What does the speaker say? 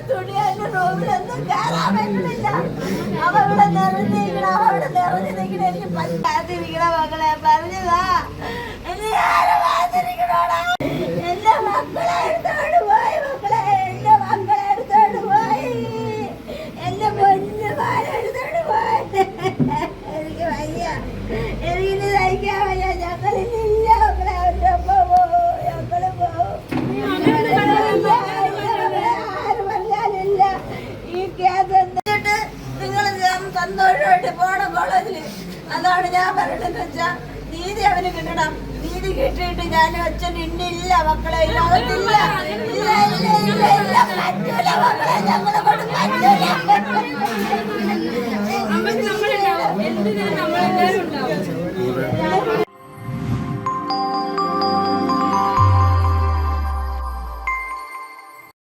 തുണി എന്റെ റൂമിലൊന്നും കയറാൻ പറ്റുന്നില്ല. അവവിടെ നിറഞ്ഞിരിക്കണം, അവിടെ നിറഞ്ഞിരിക്കണം. എനിക്ക് പറ്റാതിരിക്കണ മക്കളെ പറഞ്ഞതാ. എന്റെ മക്കളെ എടുത്തോണ്ട് പോയി, മക്കളെ എന്റെ മക്കളെ എടുത്തോണ്ട് പോയി, എന്റെ പൊന്നു പാലെടുത്തോണ്ട് പോയി. എനിക്ക് വയ്യ, എനിക്കിത് സഹിക്കാൻ വയ്യ. ഞങ്ങളില്ല മക്കളെ, അവരുടെ ഒപ്പം പോവും, ഞങ്ങള് പോവും. ആര് പറഞ്ഞാലില്ല ഈ കേസ് എന്നിട്ട് നിങ്ങൾ സന്തോഷമായിട്ട് പോണം കോളേജില്. അതാണ് ഞാൻ പറയണെന്ന് വെച്ചാ, നീതി അവന് കിട്ടണം. നീതി കിട്ടിയിട്ട് ഞാൻ അച്ഛൻ ഇന്നില്ല മക്കളെ, ലോകത്തില്ല. ഇല്ല ഇല്ല ഇല്ല ഇല്ല, പറ്റൂല മക്കളെ, ഞങ്ങളെ കൊണ്ട് പറ്റൂല.